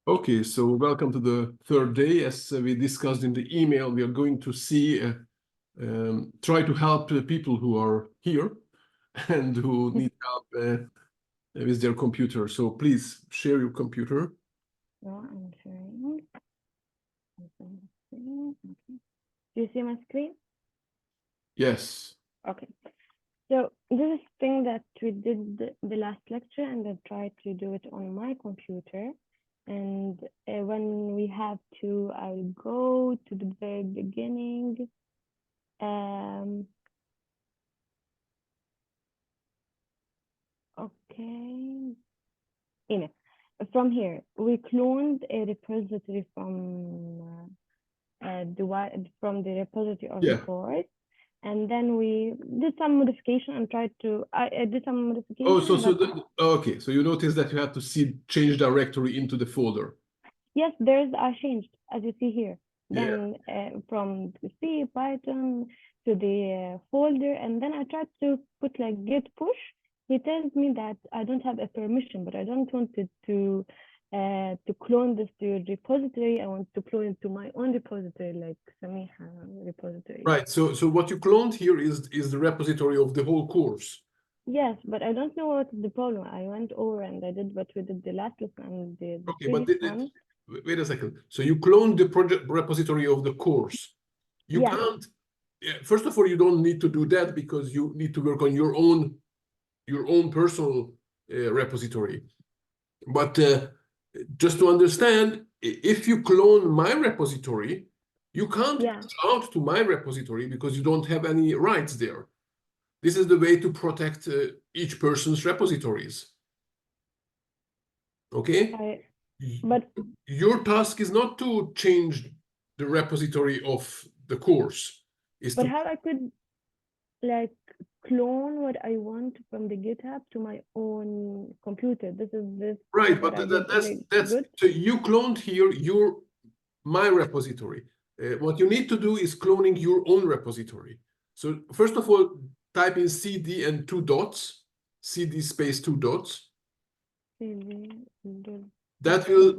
Okay, so welcome to the third day. As we discussed in the email, we are going to see, try to help people who are here and who need help with their computer. So please share your computer. No, I'm sharing. Okay. Do you see my screen? Yes. Okay. So this is thing that we did the last lecture, and I tried to do it on my computer. And when we have to, I'll go to the very beginning. Okay. From here, we cloned a repository from the repository of the Yeah. course, and then we did some modification and tried to. I did some Oh, modification, but okay. So you notice that you have to see change directory into the folder. yes, I changed as you see here. Yeah. Then from the C Python to the folder, and then I tried to put like git push. He tells me that I don't have a permission, but I don't want it to clone this to your repository. I want to clone it to my own repository, like Samiha repository. Right. So what you cloned here is the repository of the whole course. Yes, but I don't know what is the problem. I went over and I did what we did the last lesson and the Okay, but previous one. wait a second. So you cloned the project repository of the course. You Yes. can't. First of all, you don't need to do that because you need to work on your own personal repository. But just to understand, if you clone my repository, you can't Yeah. push out to my repository because you don't have any rights there. This is the way to protect each person's repositories. Okay? But Your task is not to change the repository of the course. Is to how I could like clone what I want from the GitHub to my own computer. This is right, what but I did. Is it that's good? so you cloned here my repository. What you need to do is cloning your own repository. So first of all, type in cd and two dots, cd space two dots. That will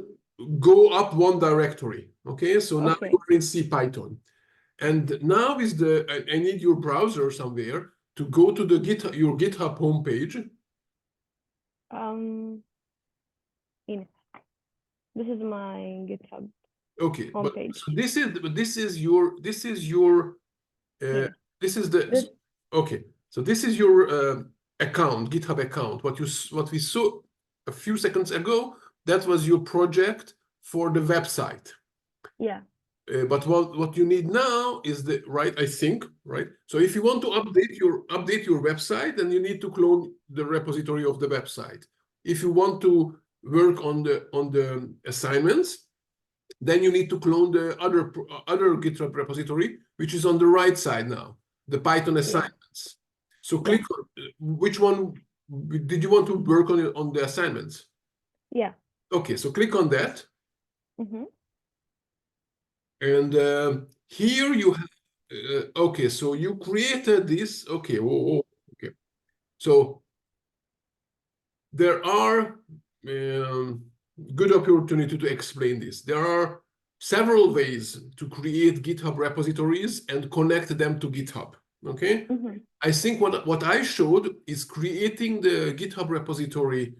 go up one directory. Okay, so now Okay. you're in C Python. And now is I need your browser somewhere to go to the your GitHub homepage. This is my GitHub Okay, but homepage. so this is your Here. this is the This okay. So this is your account, GitHub account. What we saw a few seconds ago, that was your project for the website. yeah. But what you need now is the right, I think, right? So if you want to update your website, then you need to clone the repository of the website. If you want to work on the assignments, then you need to clone the other GitHub repository, which is on the right side now, the Python assignments. So click on which one did you want to work on the assignments? Yeah. Okay, so click on that. And here you have, okay, so you created this. Okay, okay. So there are good opportunity to explain this. There are several ways to create GitHub repositories and connect them to GitHub. Okay, I think what I showed is creating the GitHub repository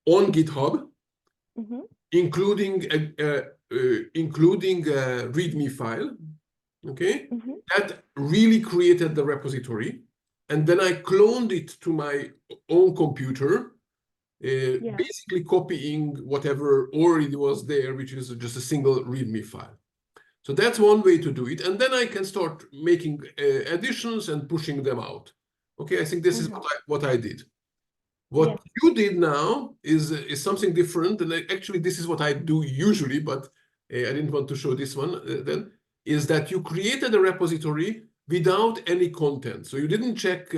on GitHub, including a README file. Okay, that really created the repository, and then I cloned it to my own computer, basically copying whatever already was there, which is just a single README file. So that's one way to do it, and then I can start making additions and pushing them out. Okay, I think this is what I did. What you did now is something different, and actually this is what I do usually, but I didn't want to show this one then, is that you created a repository without any content. So you didn't check,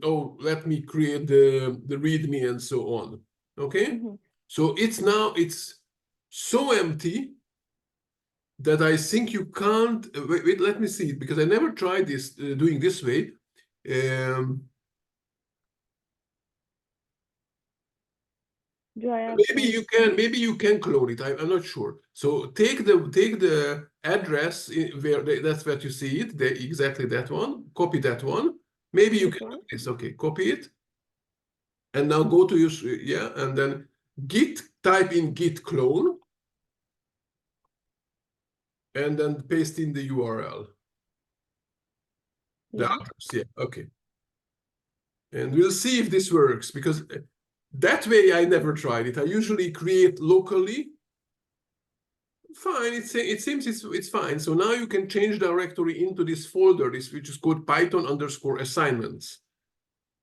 oh, let me create the README and so on. Okay? So it's so empty that I think you can't, wait, let me see it, because I never tried this, doing this way. Do I have Maybe you can clone it. I'm not sure. So take the address where that's where you see it. Exactly that one. Copy that one. Maybe you can do this. Okay, copy it. And now go to your and then type in git clone, and then paste in the URL. The address, okay. And we'll see if this works, because that way I never tried it. I usually create locally. Fine, it seems it's fine. So now you can change directory into this folder, which is called Python_assignments.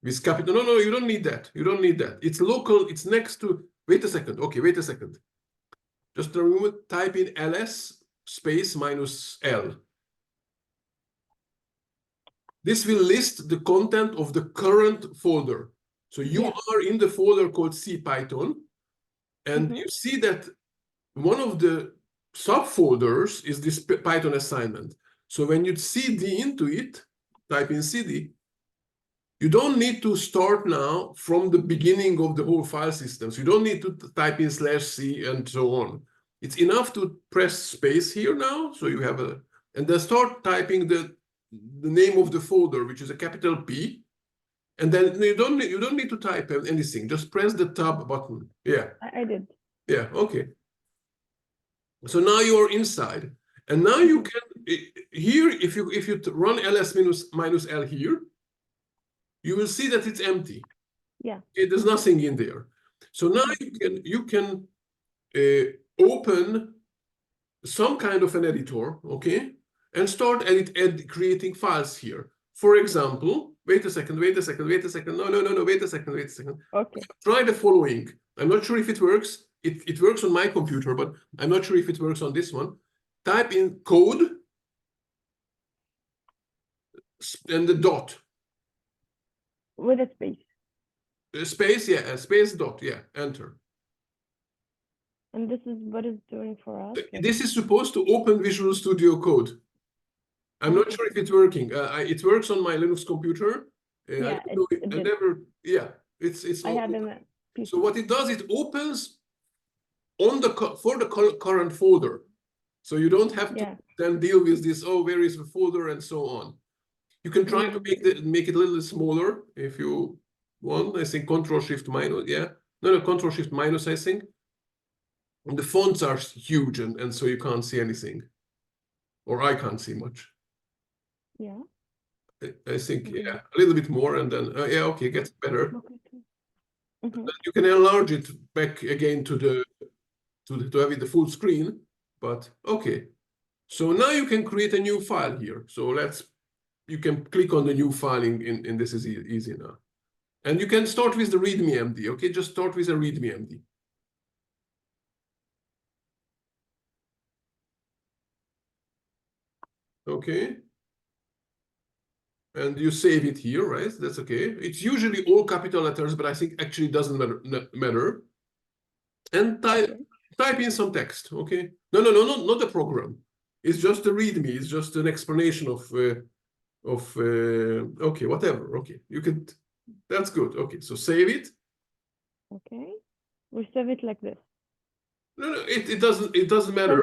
With capital. No, you don't need that. You don't need that. It's local. It's next to. Wait a second. Okay, wait a second. Just to remove it, type in ls space -l. This will list the content of the current folder. So you are in the folder called CPython, and you see that one of the subfolders is this Python assignment. So when you cd into it, type in cd, you don't need to start now from the beginning of the whole file system. So you don't need to type in /c and so on. It's enough to press space here now. So you have and then start typing the name of the folder, which is a capital P. And then you don't need to type anything. Just press the tab button. Yeah. I did. Yeah, okay. So now you are inside. And now you can here, if you run ls -l here, you will see that it's empty. Yeah. There's nothing in there. So now you can open some kind of an editor, okay, and start creating files here. For example, wait a second. No, wait a second. Wait a second. Okay. Try the following. I'm not sure if it works. It works on my computer, but I'm not sure if it works on this one. Type in code and the dot. With a space. Space, yeah, space dot, yeah, enter. And this is what it's doing for us. This is supposed to open Visual Studio Code. I'm not sure if it's working. It works on my Linux computer. Yeah, it's. I have a PC. So what it does, it opens on for the current folder. So you don't have to then deal with this. Oh, where is the folder and so on. You can try to make it a little smaller if you want. I think Control-Shift-, yeah. No, Control-Shift-, I think. And the fonts are huge, and so you can't see anything. Or I can't see much. Yeah. I think, yeah, a little bit more, and then, yeah, okay, gets better. Then you can enlarge it back again to have it the full screen, but okay. So now you can create a new file here. So you can click on the new file in this is easy now. And you can start with the readme.md, okay? Just start with a readme.md. Okay. And you save it here, right? That's okay. It's usually all capital letters, but I think actually it doesn't matter. And type in some text, okay? No, not the program. It's just the README. It's just an explanation of okay, whatever. Okay, you can. That's good. Okay, so save it. Okay, we save it like this. No, it doesn't matter.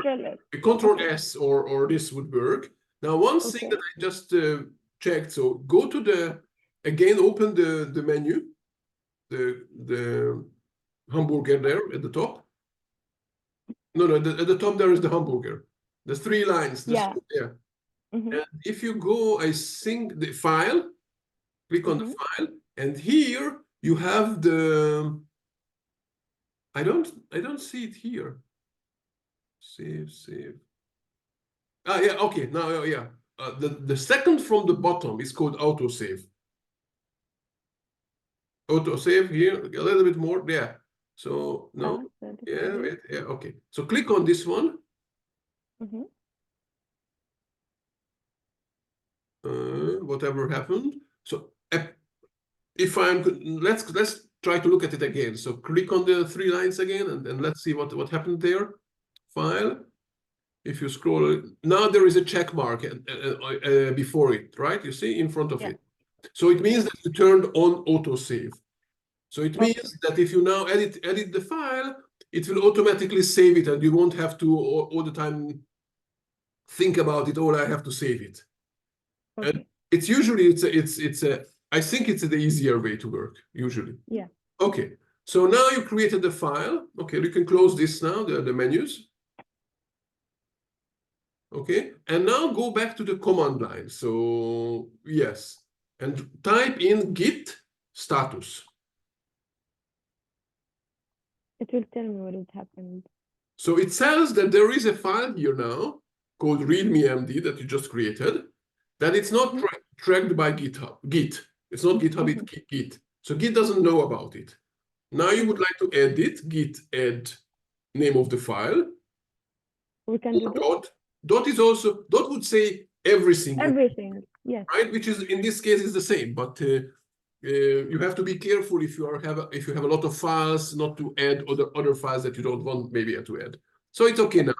Control S or this would work. Now, one thing that I just checked. So go to again, open the menu, the hamburger there at the top. No, at the top there is the hamburger. The 3 lines. Yeah. And if you go, I think the file, click on the file, and here you have the. I don't see it here. Save. Ah, yeah, okay. Now, yeah. The second from the bottom is called autosave. Autosave here, a little bit more. Yeah. So, no. Yeah, wait, yeah, okay. So click on this one. Whatever happened. So if let's try to look at it again. So click on the 3 lines again, and let's see what happened there. File. If you scroll, now there is a check mark before it, right? You see in front of it. So it means that you turned on autosave. So it means that if you now edit the file, it will automatically save it, and you won't have to all the time think about it. Oh, I have to save it. And it's usually I think it's the easier way to work usually. Yeah. Okay. So now you created the file. Okay, you can close this now, the menus. Okay, and now go back to the command line. So yes, and type in git status. It will tell me what has happened. So it says that there is a file here now called readme.md that you just created, that it's not tracked by GitHub. Git. It's not GitHub, it's Git. So Git doesn't know about it. Now you would like to edit git add name of the file. We can do this. Dot is also, dot would say everything. Everything, yes. Right, which is in this case is the same, but you have to be careful if you have a lot of files, not to add other files that you don't want maybe to add. So it's okay now.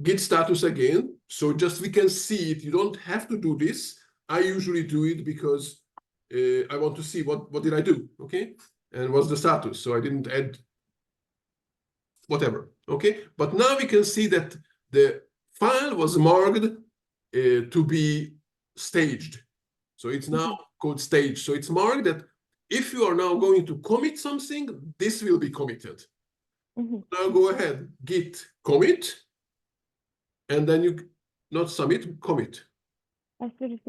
Git status again. So just we can see it. You don't have to do this. I usually do it because I want to see what did I do, okay? And what's the status? So I didn't add whatever, okay? But now we can see that the file was marked to be staged. So it's now called stage. So it's marked that if you are now going to commit something, this will be committed. Now go ahead, git commit, and then you not submit, commit. Sorry.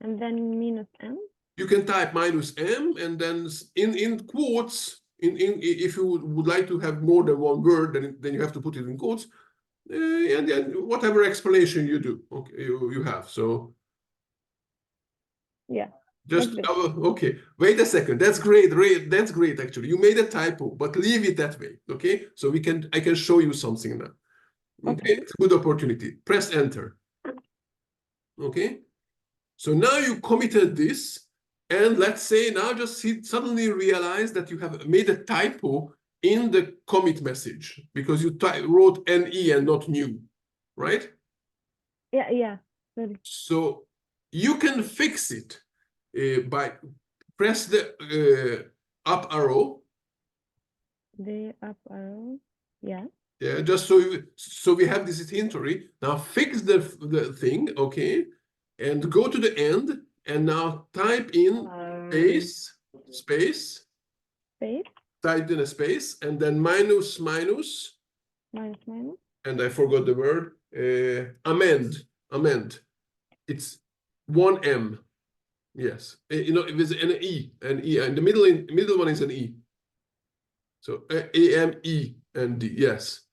And then -m. You can type -m, and then in quotes. If you would like to have more than one word, then you have to put it in quotes. And then whatever explanation you do, okay, you have. So yeah, just okay. Wait a second. That's great. That's great. Actually, you made a typo, but leave it that way. Okay. So I can show you something now. Okay. It's a good opportunity. Press enter. Okay. So now you committed this, and let's say now just suddenly realize that you have made a typo in the commit message because you wrote NE and not new, right? Yeah. Sorry. So you can fix it by press the up arrow. The up arrow, yeah. Yeah, just so we have this inventory. Now fix the thing, okay, and go to the end, and now type in space. Type in a space, and then minus, and I forgot the word. Amend. It's 1M. Yes, it was an E, and the middle one is an E. So AMEND. Yes.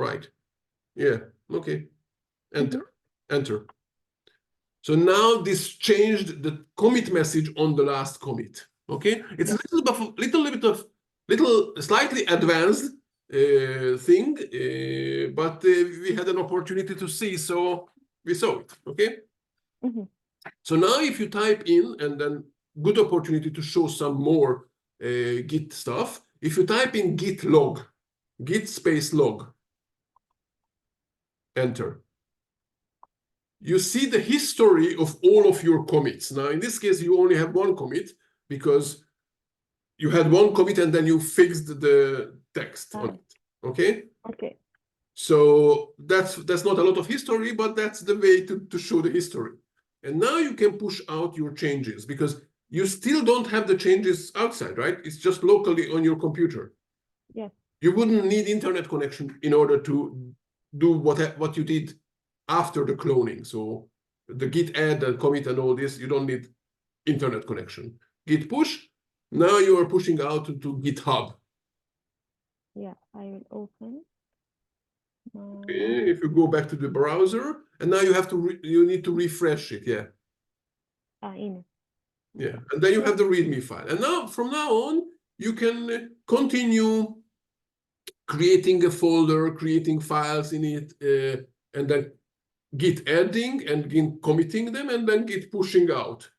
Right. Yeah. Okay. Enter. So now this changed the commit message on the last commit. Okay. It's a little slightly advanced thing, but we had an opportunity to see, so we saw it. Okay. So now if you type in, and then good opportunity to show some more Git stuff. If you type in git log, git space log, enter. You see the history of all of your commits. Now, in this case, you only have one commit because you had one commit and then you fixed the text on it. Okay? Okay. So that's not a lot of history, but that's the way to show the history. And now you can push out your changes because you still don't have the changes outside, right? It's just locally on your computer. Yes. You wouldn't need internet connection in order to do what you did after the cloning. So the git add and commit and all this, you don't need internet connection. Git push, now you are pushing out to GitHub. Yeah, I will open. Okay, if you go back to the browser, and now you need to refresh it, yeah. In it. Yeah, and then you have the README file. And now, from now on, you can continue creating a folder, creating files in it, and then git adding and git committing them, and then git pushing out.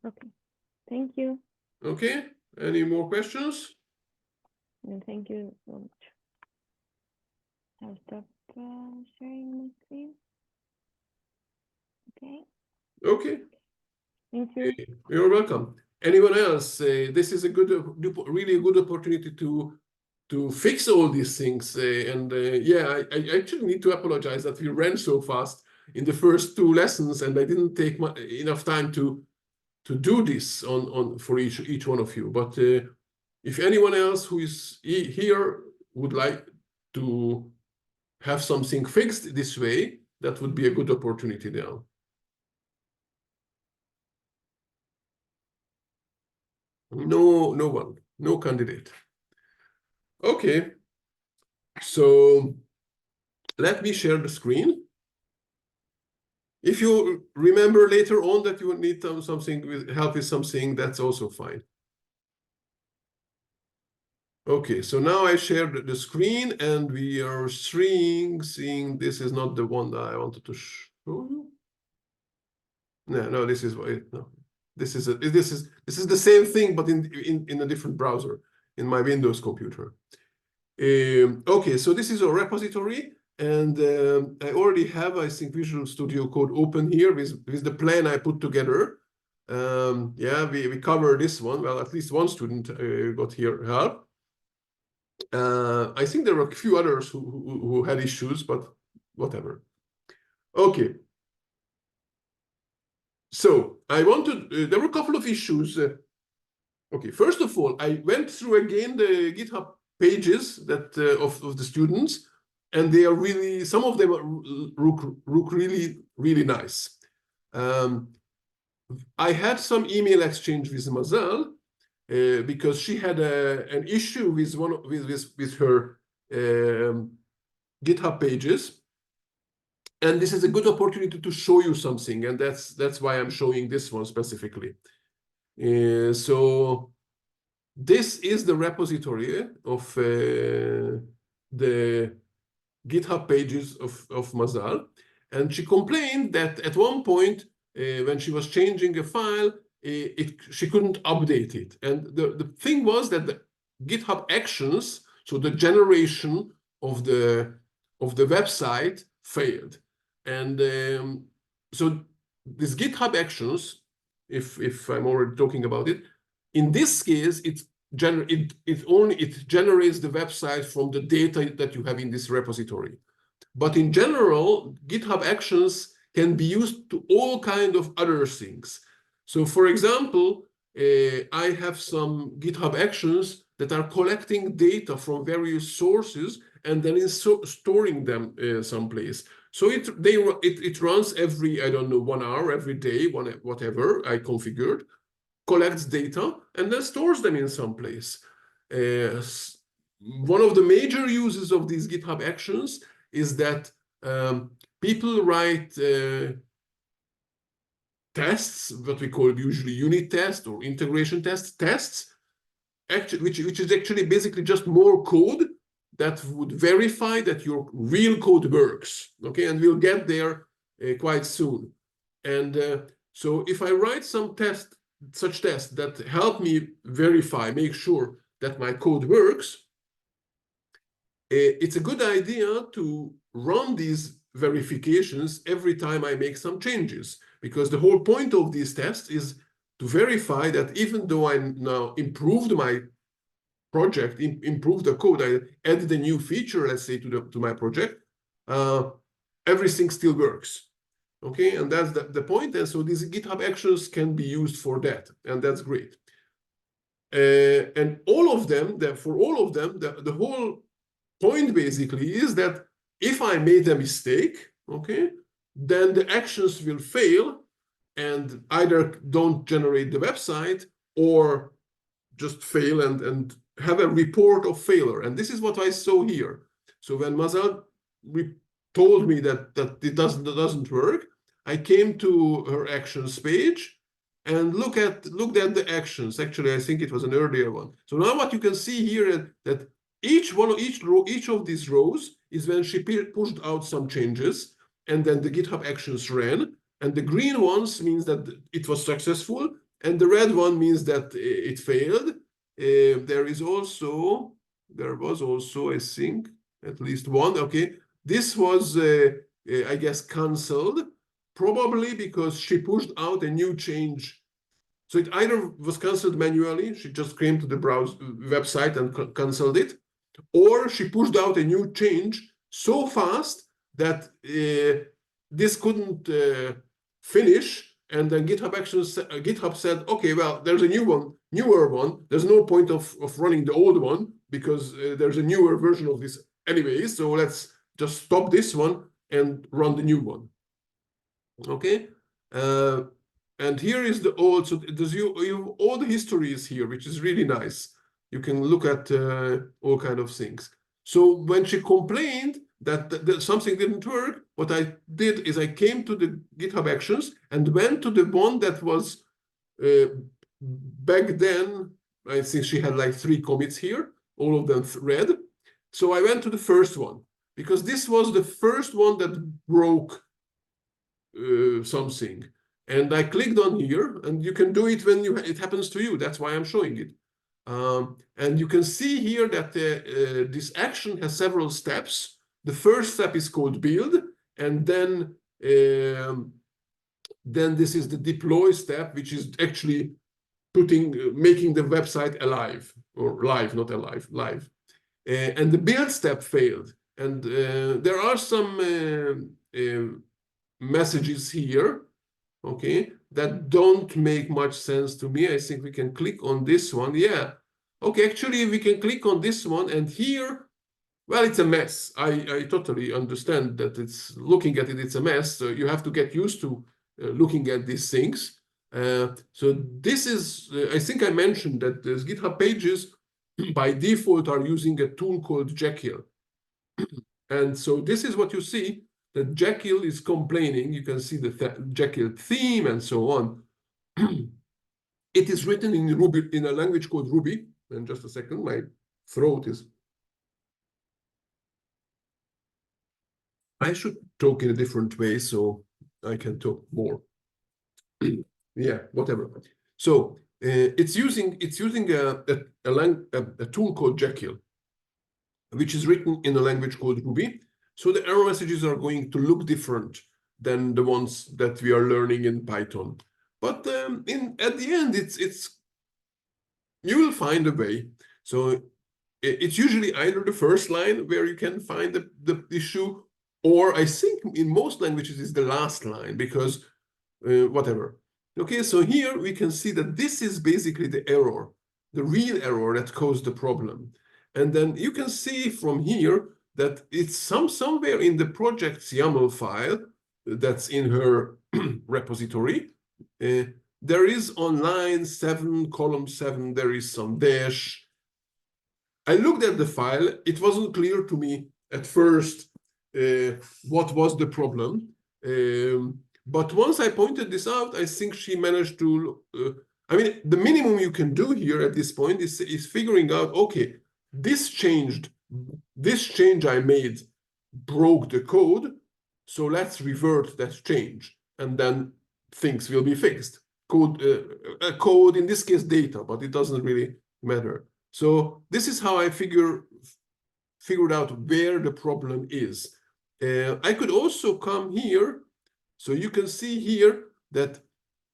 Okay, thank you. Okay, any more questions? Thank you so much. I'll stop sharing my screen. Okay. Okay. Thank you. You're welcome. Anyone else? This is a good, really a good opportunity to fix all these things. Yeah, I actually need to apologize that we ran so fast in the first 2 lessons, and I didn't take enough time to do this on for each one of you. But if anyone else who is here would like to have something fixed this way, that would be a good opportunity now. No one, no candidate. Okay, so let me share the screen. If you remember later on that you need something with help with something, that's also fine. Okay, so now I shared the screen and we are seeing this is not the one that I wanted to show you. No, this is no. This is the same thing, but in a different browser in my Windows computer. Okay, so this is a repository, and I already have, I think, Visual Studio Code open here with the plan I put together. Yeah, we cover this one. Well, at least one student got here help. I think there were a few others who had issues, but whatever. Okay. So I wanted, there were a couple of issues. Okay, first of all, I went through again the GitHub pages that of the students, and they are really, some of them look really nice. I had some email exchange with Mazal because she had an issue with with her GitHub pages, and this is a good opportunity to show you something, and that's why I'm showing this one specifically. So this is the repository of the GitHub pages of Mazal, and she complained that at one point when she was changing a file, she couldn't update it. And the thing was that the GitHub actions, so the generation of the website, failed. And so this GitHub actions, if I'm already talking about it, in this case, it generates the website from the data that you have in this repository. But in general, GitHub actions can be used to all kinds of other things. So for example, I have some GitHub actions that are collecting data from various sources and then storing them someplace. So it runs every, I don't know, 1 hour, every day, whatever I configured, collects data, and then stores them in some place. One of the major uses of these GitHub actions is that people write tests, what we call usually unit tests or integration tests, which is actually basically just more code that would verify that your real code works. Okay, and we'll get there quite soon. And so if I write some such tests that help me verify, make sure that my code works, it's a good idea to run these verifications every time I make some changes, because the whole point of these tests is to verify that even though I now improved my project, improved the code, I added a new feature, let's say, to my project, everything still works. Okay, and that's the point. And so these GitHub actions can be used for that, and that's great. And all of them, for all of them, the whole point basically is that if I made a mistake, okay, then the actions will fail and either don't generate the website or just fail and have a report of failure. And this is what I saw here. So when Mazal told me that it doesn't work, I came to her actions page and looked at the actions. Actually, I think it was an earlier one. So now what you can see here is that each of these rows is when she pushed out some changes, and then the GitHub actions ran. And the green ones means that it was successful, and the red one means that it failed. There was also, I think, at least one. Okay, this was, I guess, cancelled. probably because she pushed out a new change. So it either was canceled manually, she just came to the browse website and canceled it, or she pushed out a new change so fast that this couldn't finish, and then GitHub said, okay, well, there's a newer one. There's no point of running the old one because there's a newer version of this anyway, so let's just stop this one and run the new one. Okay, and here is the old. So you have all the histories here, which is really nice. You can look at all kind of things. So when she complained that something didn't work, what I did is I came to the GitHub Actions and went to the one that was back then. I think she had like 3 commits here, all of them red. So I went to the first one because this was the first one that broke something. And I clicked on here, and you can do it when it happens to you. That's why I'm showing it. And you can see here that this action has several steps. The first step is called build, and then this is the deploy step, which is actually making the website alive, or live, not alive, live. And the build step failed. And there are some messages here, okay, that don't make much sense to me. I think we can click on this one. Yeah, okay, actually we can click on this one, and here, well, it's a mess. I totally understand that it's looking at it, it's a mess. So you have to get used to looking at these things. So this is, I think I mentioned that these GitHub pages by default are using a tool called Jekyll. And so this is what you see, that Jekyll is complaining. You can see the Jekyll theme and so on. It is written in Ruby, in a language called Ruby. And just a second, my throat is... I should talk in a different way so I can talk more. Yeah, whatever. So it's using a tool called Jekyll, which is written in a language called Ruby. So the error messages are going to look different than the ones that we are learning in Python. But at the end, you will find a way. So it's usually either the first line where you can find the issue, or I think in most languages is the last line, because whatever. Okay, so here we can see that this is basically the error, the real error that caused the problem. And then you can see from here that it's somewhere in the project's YAML file that's in her repository. There is on line 7, column 7, there is some dash. I looked at the file. It wasn't clear to me at first what was the problem. But once I pointed this out, I think she managed to... I mean, the minimum you can do here at this point is figuring out, okay, this change I made broke the code, so let's revert that change, and then things will be fixed. Code, in this case, data, but it doesn't really matter. So this is how I figured out where the problem is. I could also come here, so you can see here that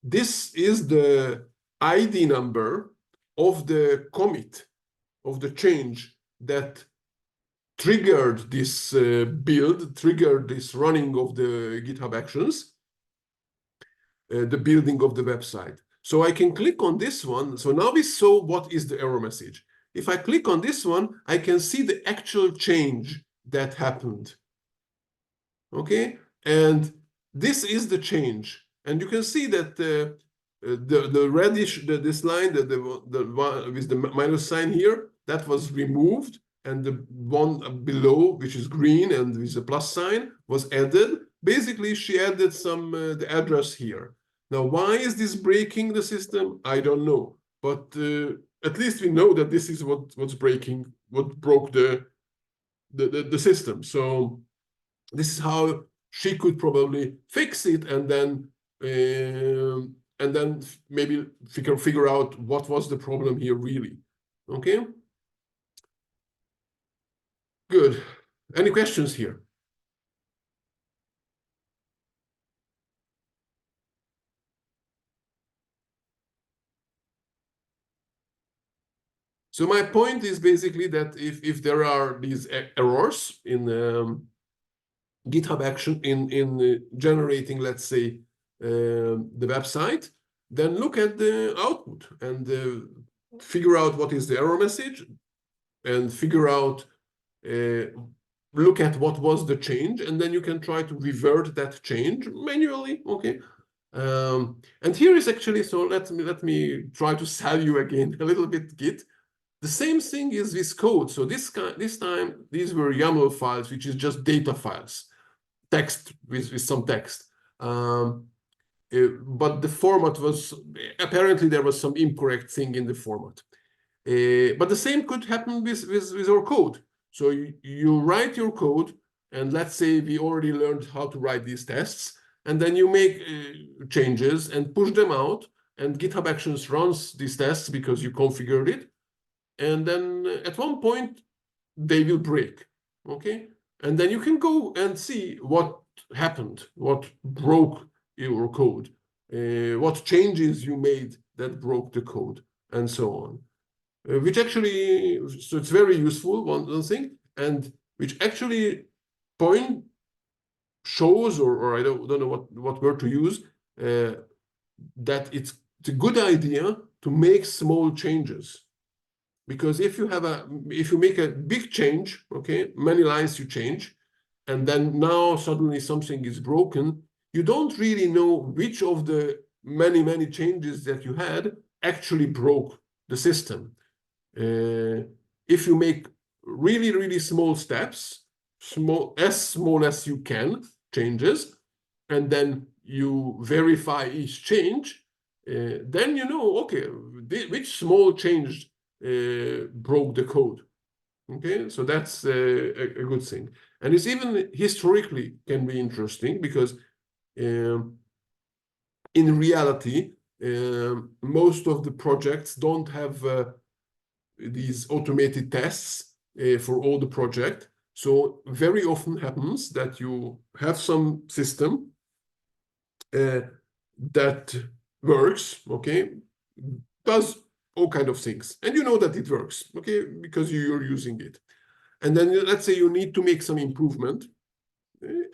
this is the ID number of the commit, of the change that triggered this build, triggered this running of the GitHub Actions, the building of the website. So I can click on this one. So now we saw what is the error message. If I click on this one, I can see the actual change that happened. Okay, and this is the change. And you can see that the reddish, this line, the one with the minus sign here, that was removed, and the one below, which is green and with a plus sign, was added. Basically, she added some the address here. Now, why is this breaking the system? I don't know, but at least we know that this is what's breaking, what broke the system. So this is how she could probably fix it, and then maybe figure out what was the problem here really. Okay, good. Any questions here? So my point is basically that if there are these errors in GitHub action in generating, let's say, the website, then look at the output and figure out what is the error message, and figure out, look at what was the change, and then you can try to revert that change manually. Okay. And here is actually, so let me try to sell you again a little bit Git. The same thing is with code. So this time these were YAML files, which is just data files, text with some text. But the format was, apparently there was some incorrect thing in the format. But the same could happen with our code. So you write your code, and let's say we already learned how to write these tests, and then you make changes and push them out, and GitHub Actions runs these tests because you configured it. And then at one point, they will break, okay? And then you can go and see what happened, what broke your code, what changes you made that broke the code, and so on. Which actually, so it's very useful, one thing, and which actually shows, or I don't know what word to use, that it's a good idea to make small changes. Because if you make a big change, okay, many lines you change, and then now suddenly something is broken, you don't really know which of the many changes that you had actually broke the system. If you make really small steps, small as you can, changes, and then you verify each change, then you know, okay, which small change broke the code. Okay, so that's a good thing. And it's even historically can be interesting, because in reality, most of the projects don't have these automated tests for all the project. So very often happens that you have some system that works, okay, does all kind of things, and you know that it works, okay, because you're using it. And then let's say you need to make some improvement,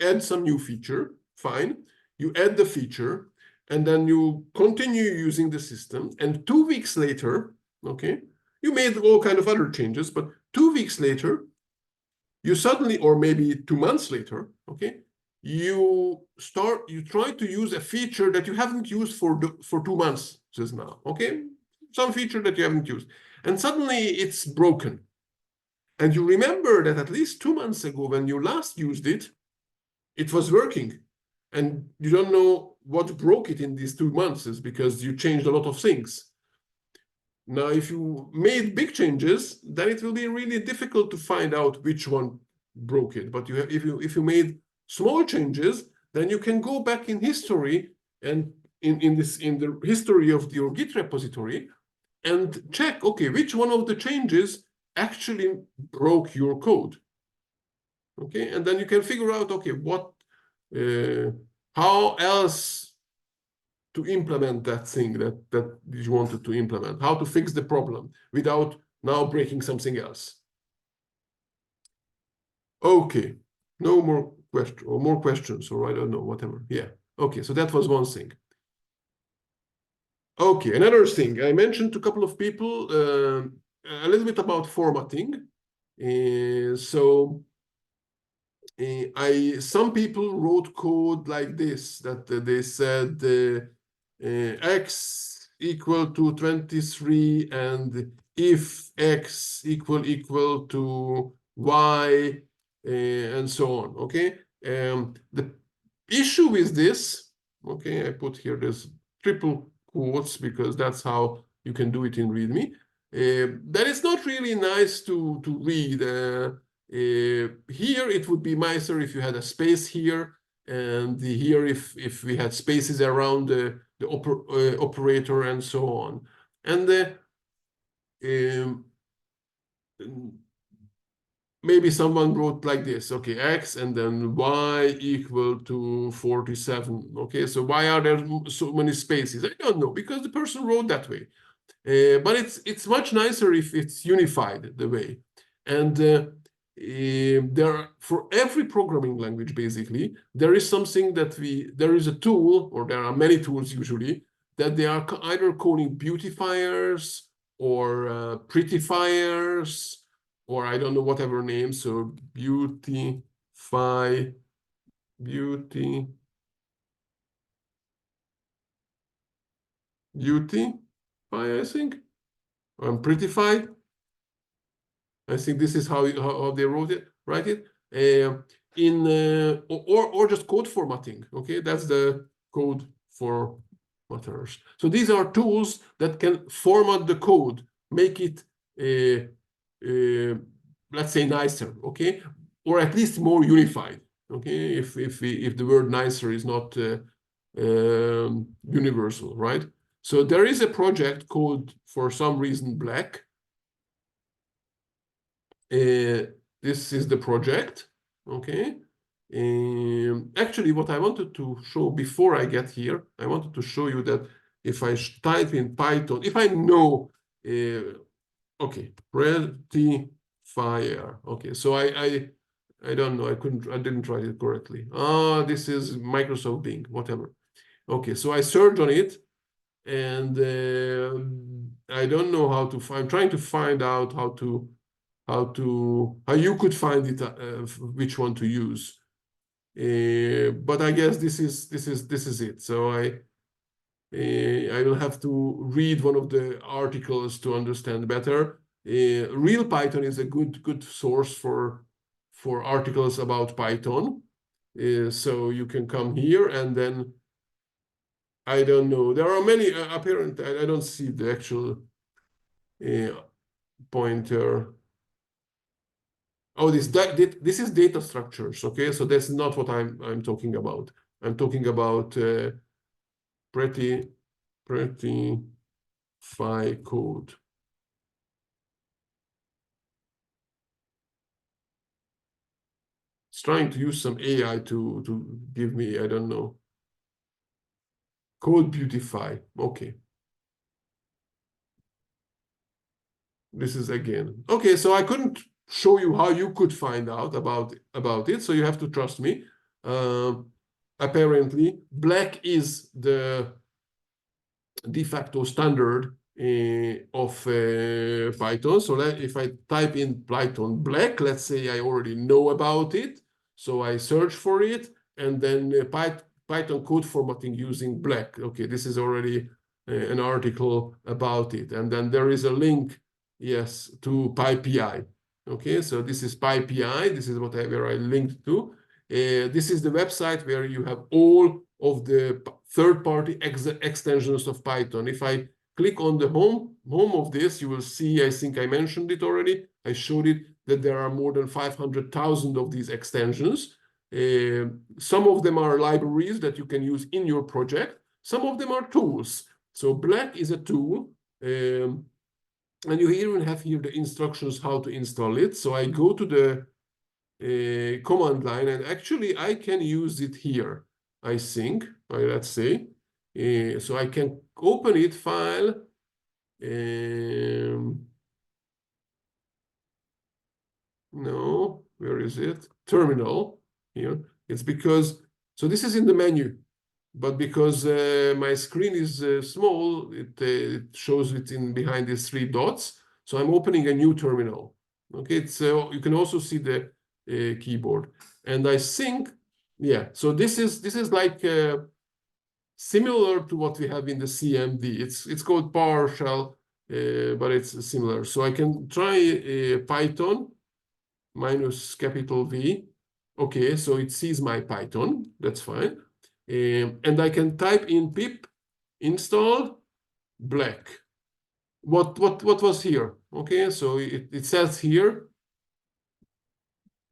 add some new feature, fine. You add the feature, and then you continue using the system, and 2 weeks later, okay, you made all kind of other changes, but 2 weeks later, you suddenly, or maybe 2 months later, okay, you try to use a feature that you haven't used for 2 months just now, okay, some feature that you haven't used, and suddenly it's broken. And you remember that at least 2 months ago, when you last used it, it was working, and you don't know what broke it in these 2 months, is because you changed a lot of things. Now, if you made big changes, then it will be really difficult to find out which one broke it. But if you made small changes, then you can go back in history, and in the history of your Git repository, and check, okay, which one of the changes actually broke your code. Okay, and then you can figure out, okay, how else to implement that thing that you wanted to implement, how to fix the problem without now breaking something else. Okay, no more questions, or more questions, or I don't know, whatever. Yeah, okay, so that was one thing. Okay, another thing, I mentioned to a couple of people a little bit about formatting. Some people wrote code like this, that they said x equal to 23, and if x equal to y, and so on, okay? The issue with this, okay, I put here this triple quotes because that's how you can do it in README, that is not really nice to read. Here it would be nicer if you had a space here, and here if we had spaces around the operator and so on. And maybe someone wrote like this, okay, x and then y equal to 47. Okay, so why are there so many spaces? I don't know, because the person wrote that way. But it's much nicer if it's unified the way. And for every programming language, basically, there is something that there is a tool, or there are many tools usually, that they are either calling beautifiers or prettifyers, or I don't know, whatever name. So beauty, I think, prettify. I think this is how they write it. Or just code formatting. Okay, that's the code formatters. So these are tools that can format the code, make it let's say nicer, okay, or at least more unified. Okay, if the word nicer is not universal, right? So there is a project called, for some reason, Black. This is the project, okay? Actually, what I wanted to show before I get here, I wanted to show you that if I type in Python, if I know, okay, prettifyer. Okay, so I don't know, I didn't write it correctly. This is Microsoft Bing, whatever. Okay, so I search on it, and I don't know how to find. I'm trying to find out how you could find it, which one to use. But I guess this is it. So I will have to read one of the articles to understand better. Real Python is a good source for articles about Python. So you can come here, and then I don't know. There are many apparent. I don't see the actual pointer. Oh, this is data structures. Okay, so that's not what I'm talking about. I'm talking about prettify code. It's trying to use some AI to give me, I don't know, code beautify. Okay. This is again. Okay, so I couldn't show you how you could find out about it, so you have to trust me. Apparently, Black is the de facto standard of Python. So if I type in Python Black, let's say I already know about it, so I search for it, and then Python code formatting using Black. Okay, this is already an article about it, and then there is a link, yes, to PyPI. Okay, so this is PyPI. This is where I linked to. This is the website where you have all of the third-party extensions of Python. If I click on the home of this, you will see, I think I mentioned it already, I showed it, that there are more than 500,000 of these extensions. Some of them are libraries that you can use in your project. Some of them are tools. So Black is a tool. And you even have here the instructions how to install it. So I go to the command line, and actually I can use it here, I think. Let's say. So I can open it, file. No, where is it? Terminal here. It's because, so this is in the menu, but because my screen is small, it shows it in behind these three dots. So I'm opening a new terminal. Okay, so you can also see the keyboard, and I think, yeah. So this is like similar to what we have in the CMD. It's called PowerShell, but it's similar. So I can try Python minus capital V. Okay, so it sees my Python. That's fine. And I can type in pip install Black. What was here? Okay, so it says here.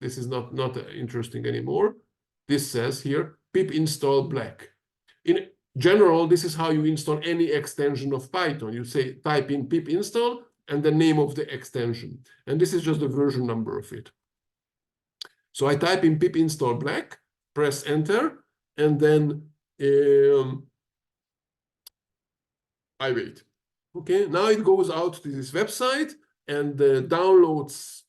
This is not interesting anymore. This says here pip install Black. In general, this is how you install any extension of Python. You say type in pip install and the name of the extension, and this is just the version number of it. So I type in pip install Black, press enter, and then I wait. Okay, now it goes out to this website and downloads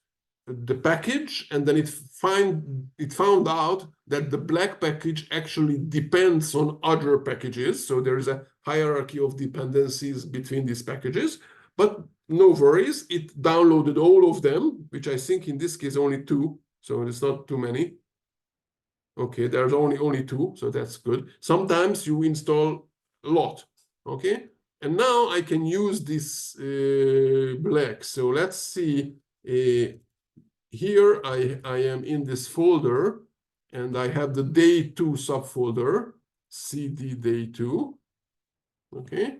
the package, and then it found out that the black package actually depends on other packages. So there is a hierarchy of dependencies between these packages, but no worries. It downloaded all of them, which I think in this case only 2, so it's not too many. Okay, there's only 2, so that's good. Sometimes you install a lot. Okay, and now I can use this black. So let's see. Here I am in this folder, and I have the day2 subfolder, cd day2. Okay.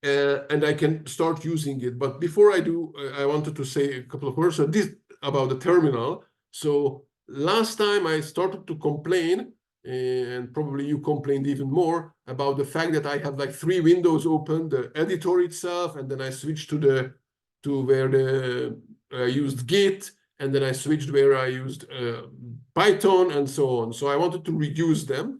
And I can start using it. But before I do, I wanted to say a couple of words about the terminal. So last time I started to complain, and probably you complained even more about the fact that I have like 3 windows open, the editor itself, and then I switched to where I used Git, and then I switched where I used Python and so on. So I wanted to reduce them.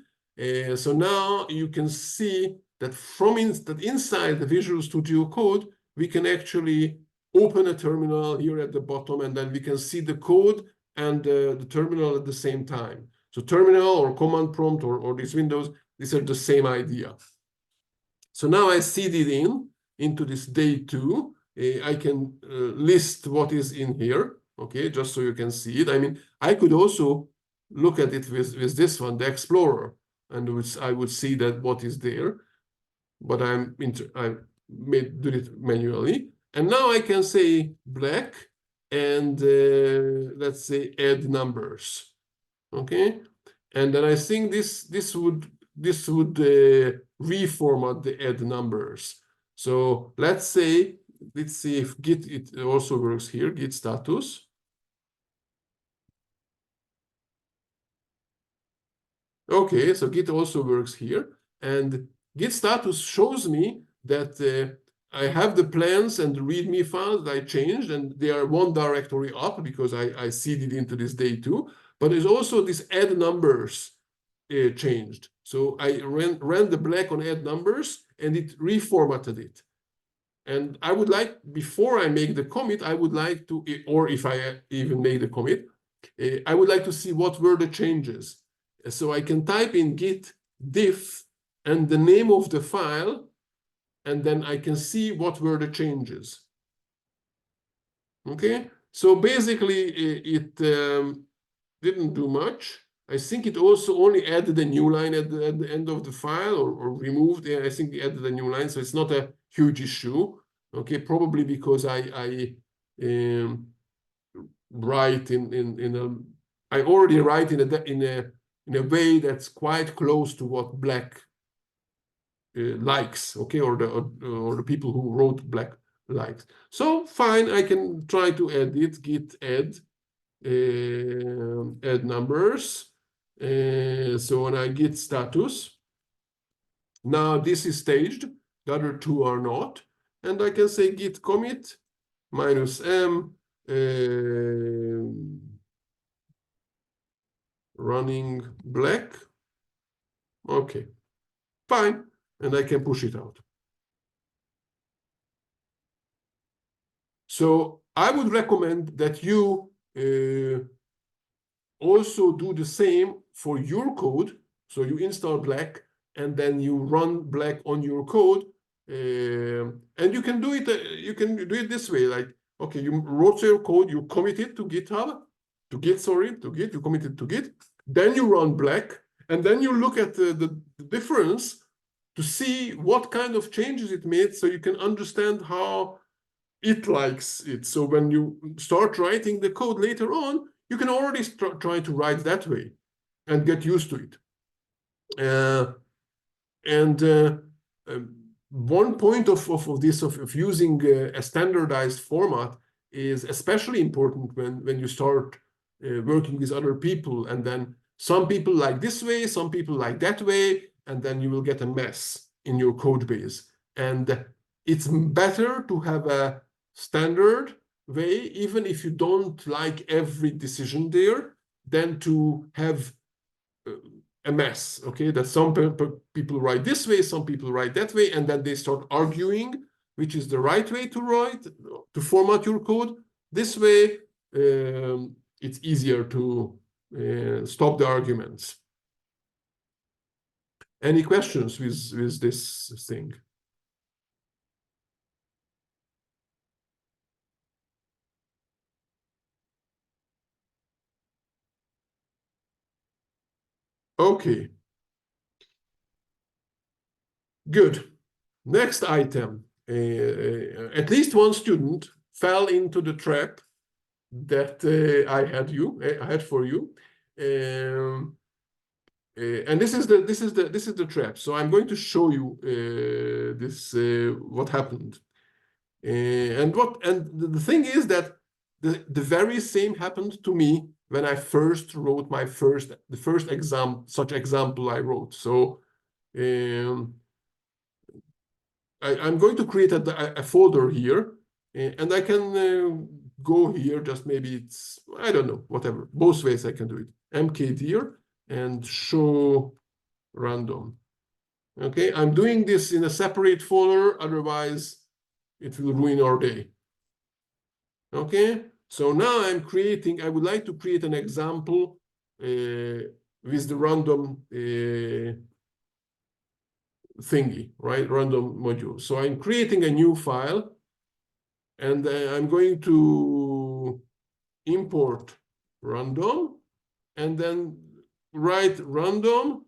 So now you can see that that inside the Visual Studio Code, we can actually open a terminal here at the bottom, and then we can see the code and the terminal at the same time. So terminal or command prompt or these windows, these are the same idea. So now I seed it into this day2. I can list what is in here, okay, just so you can see it. I mean, I could also look at it with this one, the Explorer, and I would see that what is there, but I do it manually. And now I can say black and let's say add numbers, okay? And then I think this would reformat the add numbers. So let's see if Git, it also works here, Git status. Okay, so Git also works here. And Git status shows me that I have the plans and the README files that I changed, and they are one directory up because I seeded into this day2. But there's also this add numbers changed. So I ran the black on add numbers, and it reformatted it. And I would like, before I make the commit, I would like to, or if I even make the commit, I would like to see what were the changes. So I can type in git diff and the name of the file, and then I can see what were the changes. Okay, so basically it didn't do much. I think it also only added a new line at the end of the file, or removed. I think it added a new line, so it's not a huge issue. Okay, probably because I write I already write in a way that's quite close to what black likes, okay, or the people who wrote black likes. So fine, I can try to edit git add numbers. So when I git status, now this is staged, the other 2 are not, and I can say git commit -m running black. Okay, fine, and I can push it out. So I would recommend that you also do the same for your code. So you install black, and then you run black on your code, and you can do it. You can do it this way. Like, okay, you wrote your code, you commit it to GitHub, to Git. You commit it to Git. Then you run black, and then you look at the difference to see what kind of changes it made, so you can understand how it likes it. So when you start writing the code later on, you can already try to write that way and get used to it. One point of using a standardized format is especially important when you start working with other people, and then some people like this way, some people like that way, and then you will get a mess in your code base. And it's better to have a standard way, even if you don't like every decision there, than to have a mess, okay? That some people write this way, some people write that way, and then they start arguing which is the right way to write, to format your code. This way, it's easier to stop the arguments. Any questions with this thing? Okay. Good. Next item. At least one student fell into the trap that I had for you. And this is the trap. So I'm going to show you what happened. And the thing is that the very same happened to me when I first wrote the first such example I wrote. So I'm going to create a folder here, and I can go here. Just maybe it's, I don't know, whatever. Both ways I can do it. mkdir and show random. Okay, I'm doing this in a separate folder, otherwise it will ruin our day. Okay, so now I would like to create an example with the random thingy, right? Random module. So I'm creating a new file, and I'm going to import random, and then write random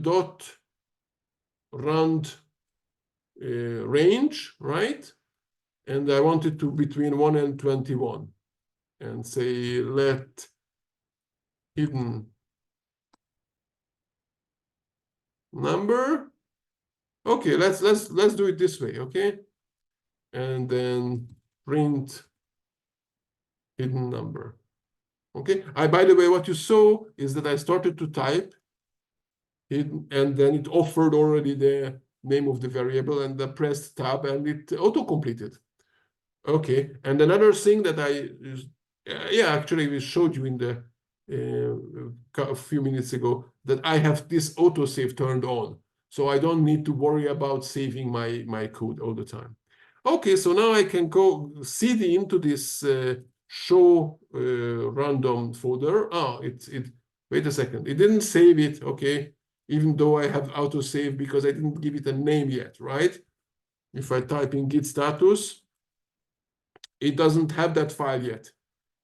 dot rand range, right? And I want it to between 1 and 21, and say let hidden number. Okay, let's do it this way, okay? And then print hidden number. Okay. By the way, what you saw is that I started to type hidden, and then it offered already the name of the variable, and I pressed tab, and it auto-completed. Okay. And another thing that actually we showed you in the a few minutes ago, that I have this autosave turned on, so I don't need to worry about saving my code all the time. Okay, so now I can go cd into this show random folder. Oh, wait a second, it didn't save it. Okay, even though I have autosave because I didn't give it a name yet, right? If I type in git status, it doesn't have that file yet.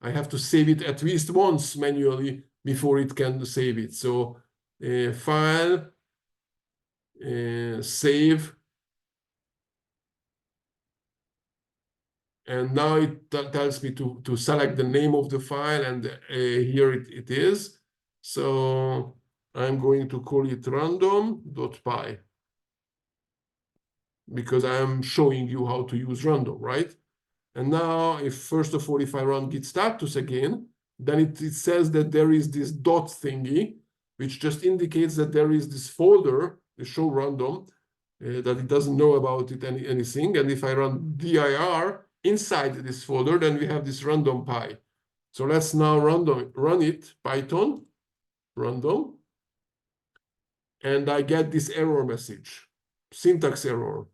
I have to save it at least once manually before it can save it. So file, save, and now it tells me to select the name of the file, and here it is. So I'm going to call it random.py because I am showing you how to use random, right? And now, first of all, if I run git status again, then it says that there is this dot thingy, which just indicates that there is this folder, the show random, that it doesn't know about it anything. And if I run dir inside this folder, then we have this random py. So let's now run it, Python, random, and I get this error message, syntax error.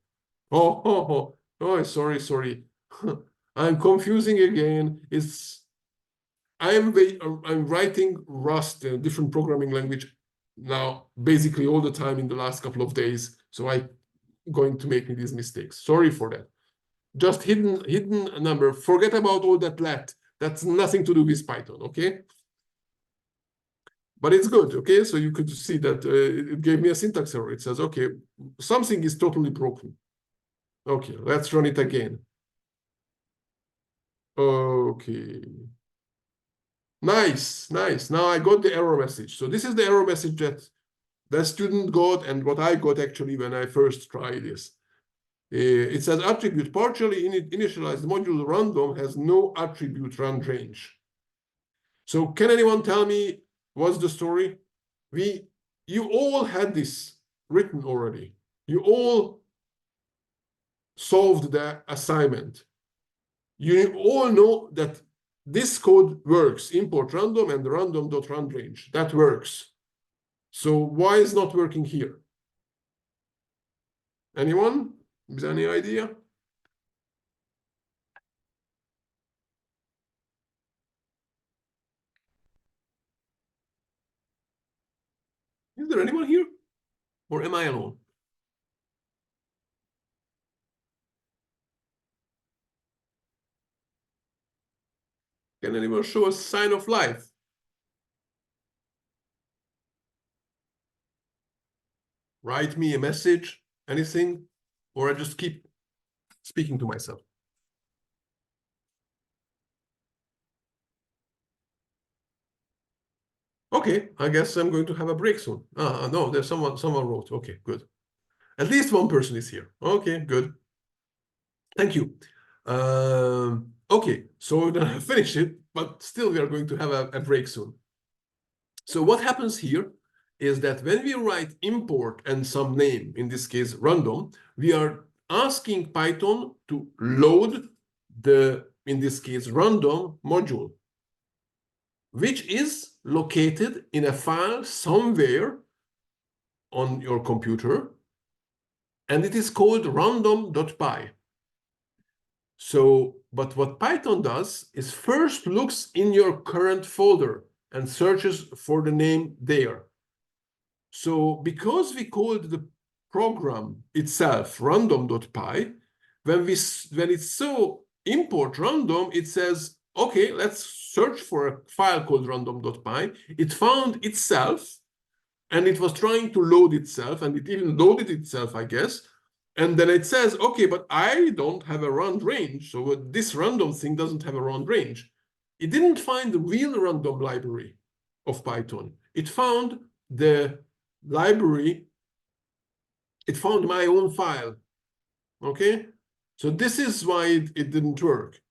Oh, sorry. I'm confusing again. I'm writing Rust, a different programming language, now basically all the time in the last couple of days. So I'm going to make these mistakes. Sorry for that. Just hidden number. Forget about all that let. That's nothing to do with Python, okay? But it's good, okay? So you could see that it gave me a syntax error. It says, okay, something is totally broken. Okay, let's run it again. Okay. Nice. Now I got the error message. So this is the error message that the student got, and what I got actually when I first tried this. It says attribute partially initialized module random has no attribute rand range. So can anyone tell me what's the story? You all had this written already. You all solved the assignment. You all know that this code works, import random and random.randrange. That works. So why is not working here? Anyone? Is there any idea? Is there anyone here? Or am I alone? Can anyone show a sign of life? Write me a message, anything, or I just keep speaking to myself. Okay, I guess I'm going to have a break soon. No, there's someone wrote. Okay, good. At least one person is here. Okay, good. Thank you. Okay, so we're gonna finish it, but still we are going to have a break soon. So what happens here is that when we write import and some name, in this case random, we are asking Python to load the, in this case, random module, which is located in a file somewhere on your computer, and it is called random.py. So, but what Python does is first looks in your current folder and searches for the name there. So because we called the program itself random.py, when it's so import random, it says, okay, let's search for a file called random.py. It found itself, and it was trying to load itself, and it even loaded itself, I guess. And then it says, okay, but I don't have a round range, so this random thing doesn't have a round range. It didn't find the real random library of Python. It found the library, it found my own file, okay? So this is why it didn't work.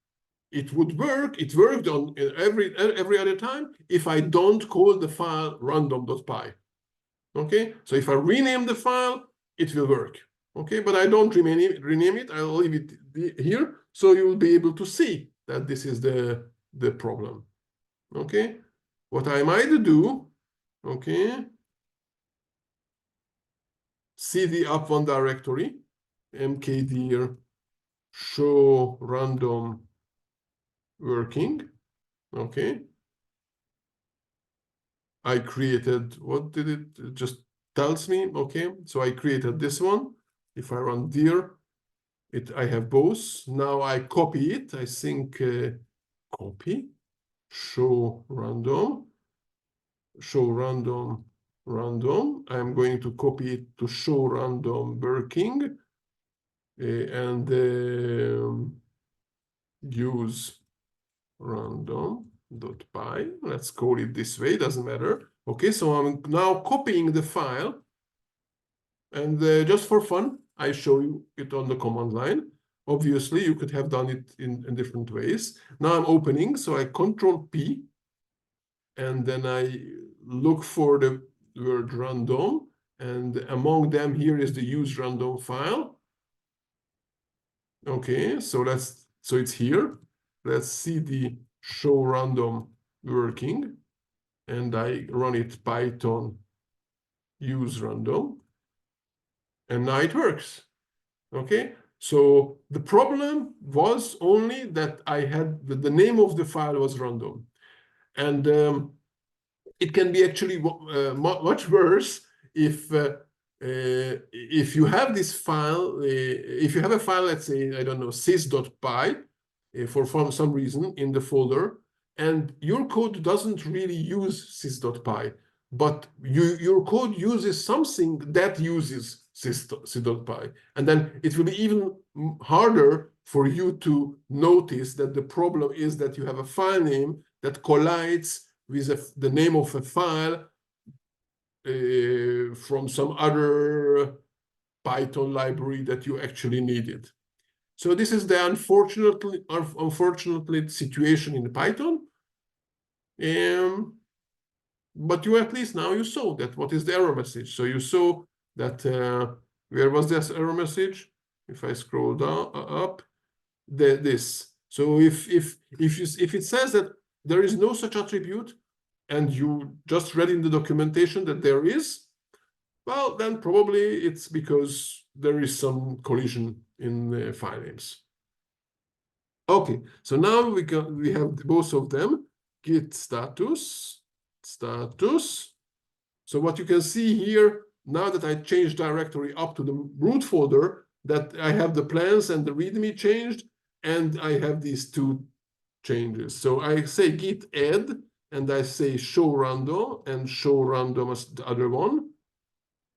It would work, it worked on every other time if I don't call the file random.py, okay? So if I rename the file, it will work, okay? But I don't rename it, I'll leave it here, so you will be able to see that this is the problem, okay? What I might do, okay, cd up one directory, mkdir show random working, okay. I created, what did it just tells me, okay. So I created this one. If I run dir, I have both. Now I copy it. I think copy, show random, random. I'm going to copy it to show random working. And use random.py. Let's call it this way, doesn't matter. Okay, so I'm now copying the file. And just for fun, I show you it on the command line. Obviously, you could have done it in different ways. Now I'm opening, so I Control P. And then I look for the word random. And among them, here is the use random file. Okay, so it's here. Let's see the show random working, and I run it Python use random, and now it works. Okay, so the problem was only that I had the name of the file was random, and it can be actually much worse if you have this file, if you have a file, let's say, I don't know, sys.py, for some reason in the folder, and your code doesn't really use sys.py, but your code uses something that uses sys.py, and then it will be even harder for you to notice that the problem is that you have a file name that collides with the name of a file from some other Python library that you actually needed. So this is the unfortunately situation in Python. But you at least now you saw that what is the error message. So you saw that where was this error message? If I scroll down up, this. So if it says that there is no such attribute, and you just read in the documentation that there is, well, then probably it's because there is some collision in the file names. Okay, so now we have both of them, git status. So what you can see here, now that I changed directory up to the root folder, that I have the plans and the README changed, and I have these two changes. So I say git add, and I say show random, and show random as the other one.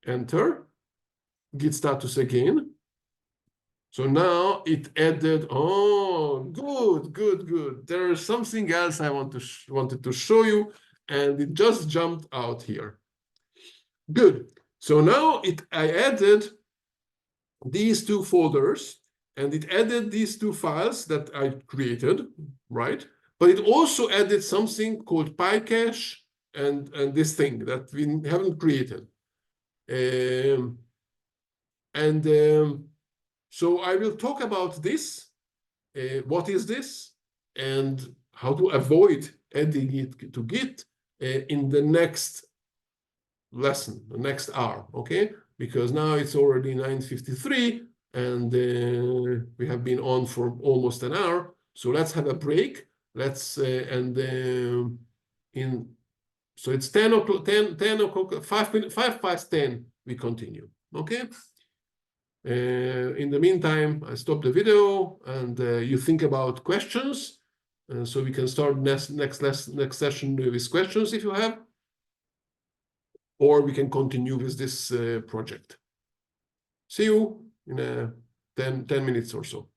Enter. Git status again. So now it added, oh, good. There is something else I wanted to show you, and it just jumped out here. Good. So now I added these two folders, and it added these two files that I created, right? But it also added something called PyCache and this thing that we haven't created. So I will talk about this, what is this, and how to avoid adding it to Git in the next lesson, the next hour, okay? Because now it's already 9:53, and we have been on for almost an hour. So let's have a break. So it's 10 o'clock, 10 o'clock, 5 past 10, we continue, okay? In the meantime, I stop the video, and you think about questions, so we can start next session with questions if you have, or we can continue with this project. See you in 10 minutes or so.